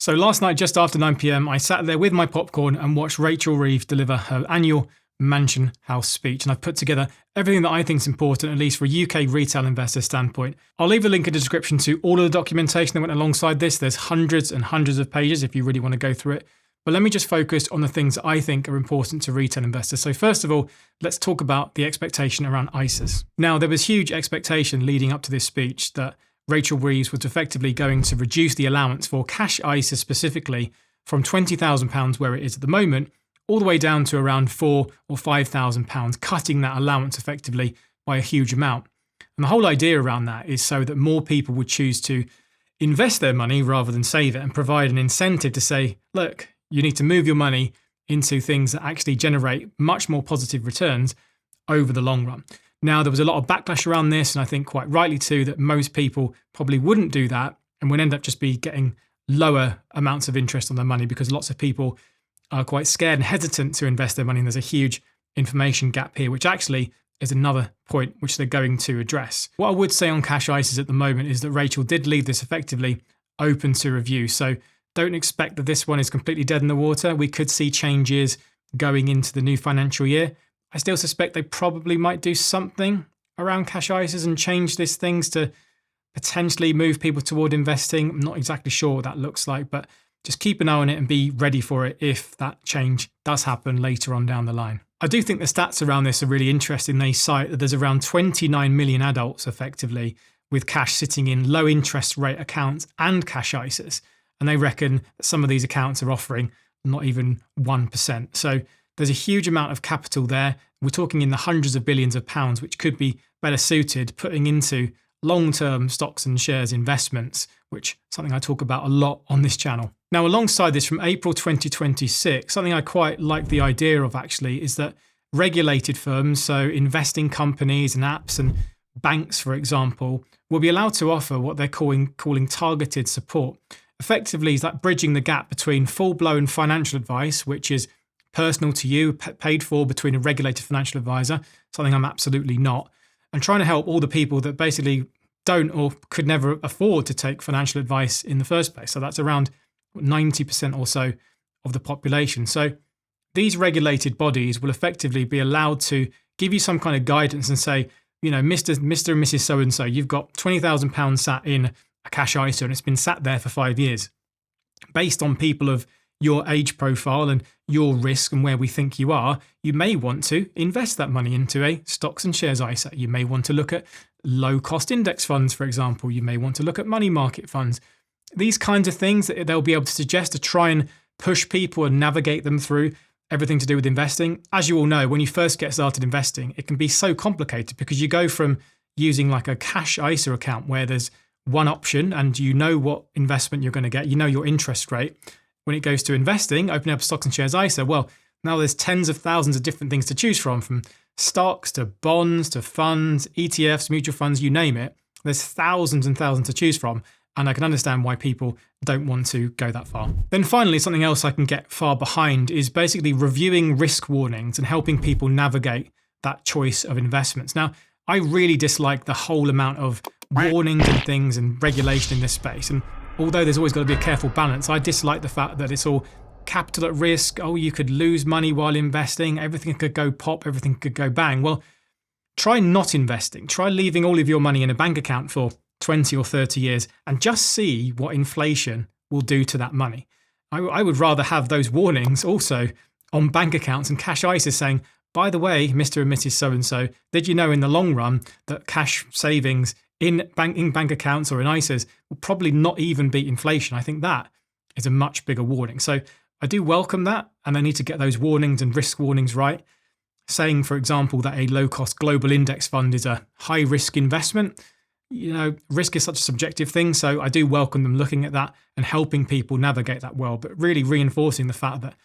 So last night, just after 9 p.m, I sat there with my popcorn and watched Rachel Reeves deliver her annual Mansion House speech. And I've put together everything that I think is important, at least for a UK retail investor standpoint. I'll leave a link in the description to all of the documentation that went alongside this. There's hundreds and hundreds of pages if you really want to go through it. But let me just focus on the things that I think are important to retail investors. So first of all, let's talk about the expectation around ISAs. Now, there was huge expectation leading up to this speech that Rachel Reeves was effectively going to reduce the allowance for cash ISAs specifically from £20,000 where it is at the moment, all the way down to around £4,000 or £5,000, cutting that allowance effectively by a huge amount. And the whole idea around that is so that more people would choose to invest their money rather than save it, and provide an incentive to say, look, you need to move your money into things that actually generate much more positive returns over the long run. Now, there was a lot of backlash around this, and I think quite rightly too, that most people probably wouldn't do that and would end up just be getting lower amounts of interest on their money because lots of people are quite scared and hesitant to invest their money. And there's a huge information gap here, which actually is another point which they're going to address. What I would say on cash ISAs at the moment is that Rachel did leave this effectively open to review. So don't expect that this one is completely dead in the water. We could see changes going into the new financial year. I still suspect they probably might do something around cash ISAs and change these things to potentially move people toward investing. I'm not exactly sure what that looks like, but just keep an eye on it and be ready for it if that change does happen later on down the line. I do think the stats around this are really interesting. They cite that there's around 29 million adults effectively with cash sitting in low interest rate accounts and cash ISAs. And they reckon that some of these accounts are offering not even 1%. So there's a huge amount of capital there. We're talking in the hundreds of billions of pounds, which could be better suited putting into long-term stocks and shares investments, which is something I talk about a lot on this channel. Now, alongside this, from April 2026, something I quite like the idea of actually is that regulated firms, so investing companies and apps and banks, for example, will be allowed to offer what they're calling targeted support. Effectively, is that bridging the gap between full-blown financial advice, which is personal to you, paid for between a regulated financial advisor, something I'm absolutely not, and trying to help all the people that basically don't or could never afford to take financial advice in the first place. So that's around 90% or so of the population. So these regulated bodies will effectively be allowed to give you some kind of guidance and say, you know, Mr. and Mrs. So-and-so, you've got £20,000 sat in a cash ISA and it's been sat there for 5 years. Based on people of your age profile and your risk and where we think you are, you may want to invest that money into a stocks and shares ISA. You may want to look at low-cost index funds, for example. You may want to look at money market funds. These kinds of things that they'll be able to suggest to try and push people and navigate them through everything to do with investing. As you all know, when you first get started investing, it can be so complicated because you go from using like a cash ISA account where there's one option and you know what investment you're going to get, you know your interest rate. When it goes to investing, opening up stocks and shares ISA, well, now there's tens of thousands of different things to choose from stocks to bonds to funds, ETFs, mutual funds, you name it. There's thousands and thousands to choose from. And I can understand why people don't want to go that far. Then finally, something else I can get far behind is basically reviewing risk warnings and helping people navigate that choice of investments. Now, I really dislike the whole amount of warnings and things and regulation in this space. And although there's always got to be a careful balance, I dislike the fact that it's all capital at risk. Oh, you could lose money while investing. Everything could go pop. Everything could go bang. Well, try not investing. Try leaving all of your money in a bank account for 20 or 30 years and just see what inflation will do to that money. I would rather have those warnings also on bank accounts and cash ISAs saying, by the way, Mr. and Mrs. So-and-so, did you know in the long run that cash savings in bank accounts or in ISAs will probably not even beat inflation? I think that is a much bigger warning. So I do welcome that, and I need to get those warnings and risk warnings right. Saying, for example, that a low-cost global index fund is a high-risk investment. You know, risk is such a subjective thing, so I do welcome them looking at that and helping people navigate that well, but really reinforcing the fact that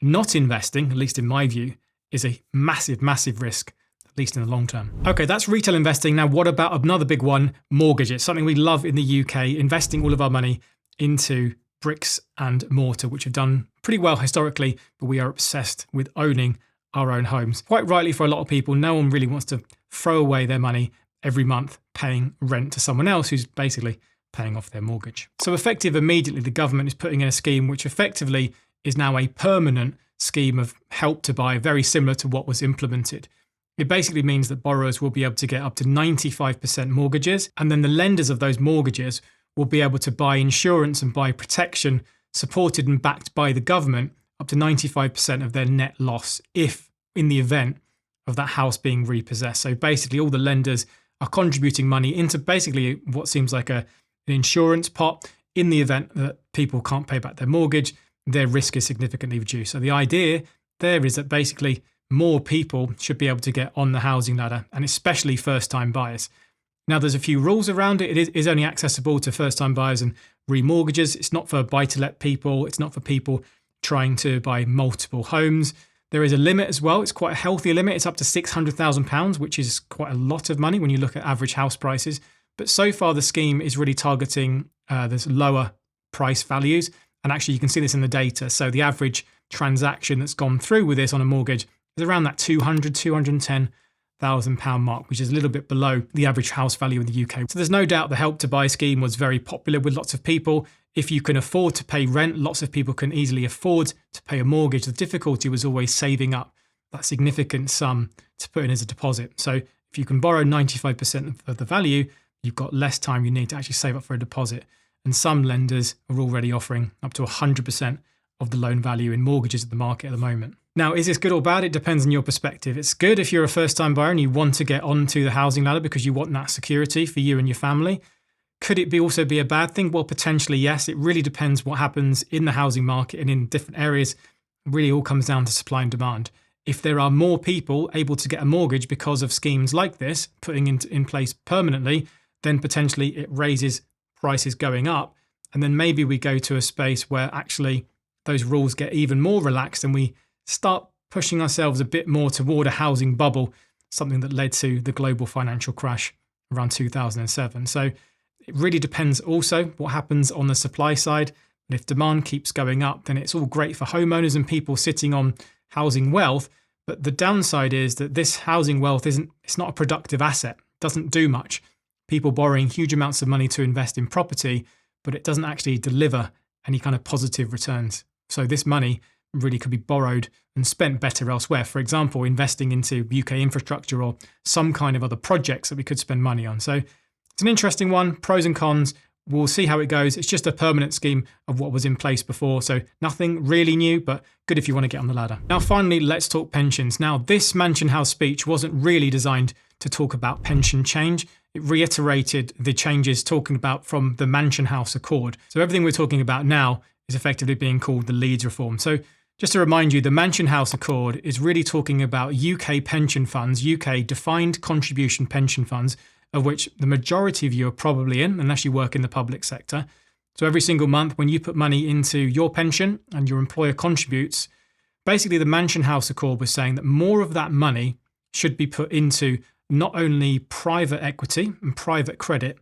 not investing, at least in my view, is a massive, massive risk, at least in the long term. Okay, that's retail investing. Now, what about another big one? Mortgages, something we love in the UK, investing all of our money into bricks and mortar, which have done pretty well historically, but we are obsessed with owning our own homes. Quite rightly for a lot of people, no one really wants to throw away their money every month paying rent to someone else who's basically paying off their mortgage. So effective immediately, the government is putting in a scheme which effectively is now a permanent scheme of Help to Buy, very similar to what was implemented. It basically means that borrowers will be able to get up to 95% mortgages, and then the lenders of those mortgages will be able to buy insurance and buy protection supported and backed by the government up to 95% of their net loss if in the event of that house being repossessed. So basically all the lenders are contributing money into basically what seems like an insurance pot in the event that people can't pay back their mortgage, their risk is significantly reduced. So the idea there is that basically more people should be able to get on the housing ladder, and especially first-time buyers. Now, there's a few rules around it. It is only accessible to first-time buyers and remortgages. It's not for buy-to-let people. It's not for people trying to buy multiple homes. There is a limit as well. It's quite a healthy limit. It's up to £600,000, which is quite a lot of money when you look at average house prices. But so far, the scheme is really targeting those lower price values. And actually, you can see this in the data. So the average transaction that's gone through with this on a mortgage is around that £210,000 mark, which is a little bit below the average house value in the UK. So there's no doubt the Help to Buy scheme was very popular with lots of people. If you can afford to pay rent, lots of people can easily afford to pay a mortgage. The difficulty was always saving up that significant sum to put in as a deposit. So if you can borrow 95% of the value, you've got less time you need to actually save up for a deposit. And some lenders are already offering up to 100% of the loan value in mortgages at the market at the moment. Now, is this good or bad? It depends on your perspective. It's good if you're a first-time buyer and you want to get onto the housing ladder because you want that security for you and your family. Could it also be a bad thing? Well, potentially, yes. It really depends what happens in the housing market and in different areas. It really all comes down to supply and demand. If there are more people able to get a mortgage because of schemes like this, putting in place permanently, then potentially it raises prices going up. And then maybe we go to a space where actually those rules get even more relaxed and we start pushing ourselves a bit more toward a housing bubble, something that led to the global financial crash around 2007. So it really depends also what happens on the supply side. And if demand keeps going up, then it's all great for homeowners and people sitting on housing wealth. But the downside is that this housing wealth it's not a productive asset. It doesn't do much. People borrowing huge amounts of money to invest in property, but it doesn't actually deliver any kind of positive returns. So this money really could be borrowed and spent better elsewhere. For example, investing into UK infrastructure or some kind of other projects that we could spend money on. So it's an interesting one, pros and cons. We'll see how it goes. It's just a permanent scheme of what was in place before. So nothing really new, but good if you want to get on the ladder. Now, finally, let's talk pensions. Now, this Mansion House speech wasn't really designed to talk about pension change. It reiterated the changes talking about from the Mansion House Accord. So everything we're talking about now is effectively being called the Leeds reform. So just to remind you, the Mansion House Accord is really talking about UK pension funds, UK defined contribution pension funds, of which the majority of you are probably in, unless you work in the public sector. So every single month when you put money into your pension and your employer contributes, basically the Mansion House Accord was saying that more of that money should be put into not only private equity and private credit,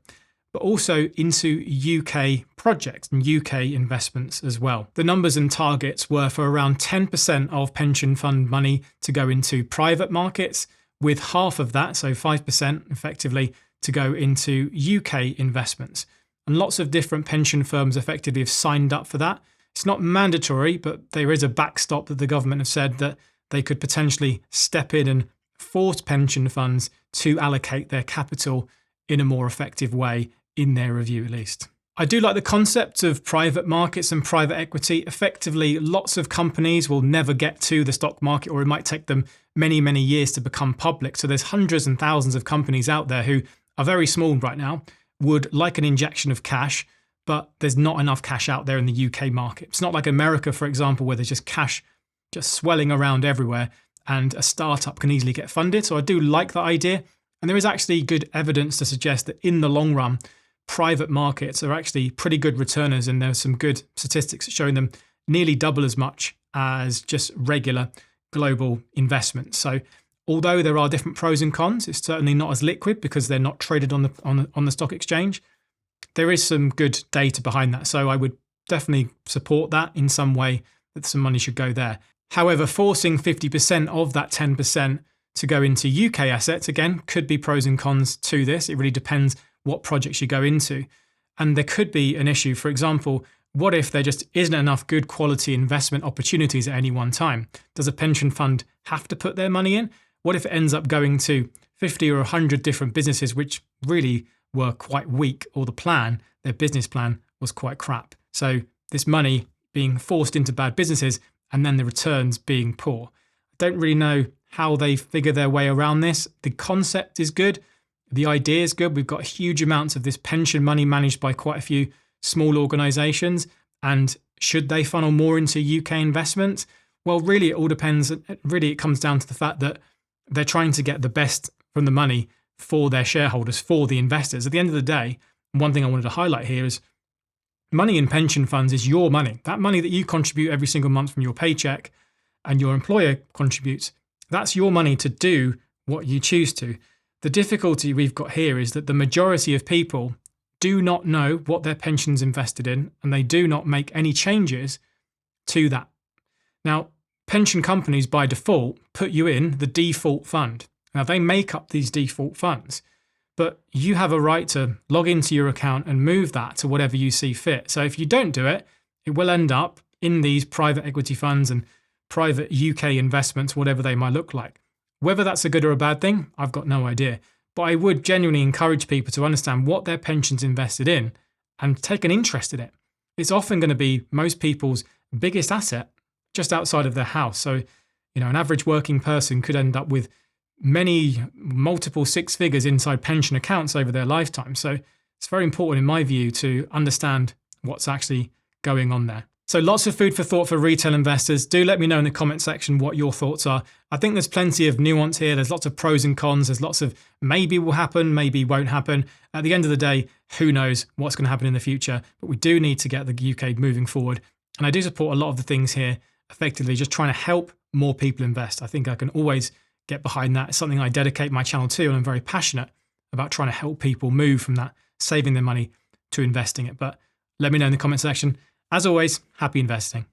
but also into UK projects and UK investments as well. The numbers and targets were for around 10% of pension fund money to go into private markets, with half of that, so 5% effectively, to go into UK investments. And lots of different pension firms effectively have signed up for that. It's not mandatory, but there is a backstop that the government have said that they could potentially step in and force pension funds to allocate their capital in a more effective way, in their review at least. I do like the concept of private markets and private equity. Effectively, lots of companies will never get to the stock market, or it might take them many, many years to become public. So there's hundreds and thousands of companies out there who are very small right now, would like an injection of cash, but there's not enough cash out there in the UK market. It's not like America, for example, where there's just cash just swelling around everywhere and a startup can easily get funded. So I do like that idea. And there is actually good evidence to suggest that in the long run, private markets are actually pretty good returners, and there's some good statistics showing them nearly double as much as just regular global investments. So although there are different pros and cons, it's certainly not as liquid because they're not traded on the stock exchange. There is some good data behind that. So I would definitely support that in some way, that some money should go there. However, forcing 50% of that 10% to go into UK assets, again, could be pros and cons to this. It really depends what projects you go into. And there could be an issue. For example, what if there just isn't enough good quality investment opportunities at any one time? Does a pension fund have to put their money in? What if it ends up going to 50 or 100 different businesses which really were quite weak, or their business plan was quite crap? So this money being forced into bad businesses and then the returns being poor. I don't really know how they figure their way around this. The concept is good. The idea is good. We've got huge amounts of this pension money managed by quite a few small organisations. And should they funnel more into UK investments? Well, really, it all depends. Really, it comes down to the fact that they're trying to get the best from the money for their shareholders, for the investors. At the end of the day, one thing I wanted to highlight here is money in pension funds is your money. That money that you contribute every single month from your paycheck and your employer contributes, that's your money to do what you choose to. The difficulty we've got here is that the majority of people do not know what their pension's invested in, and they do not make any changes to that. Now, pension companies by default put you in the default fund. Now, they make up these default funds, but you have a right to log into your account and move that to whatever you see fit. So if you don't do it, it will end up in these private equity funds and private UK investments, whatever they might look like. Whether that's a good or a bad thing, I've got no idea. But I would genuinely encourage people to understand what their pension's invested in and take an interest in it. It's often going to be most people's biggest asset just outside of their house. So, an average working person could end up with multiple six figures inside pension accounts over their lifetime. So it's very important, in my view, to understand what's actually going on there. So lots of food for thought for retail investors. Do let me know in the comment section what your thoughts are. I think there's plenty of nuance here. There's lots of pros and cons. There's lots of maybe will happen, maybe won't happen. At the end of the day, who knows what's going to happen in the future? But we do need to get the UK moving forward. And I do support a lot of the things here, effectively just trying to help more people invest. I think I can always get behind that. It's something I dedicate my channel to, and I'm very passionate about trying to help people move from that saving their money to investing it. But let me know in the comment section. As always, happy investing.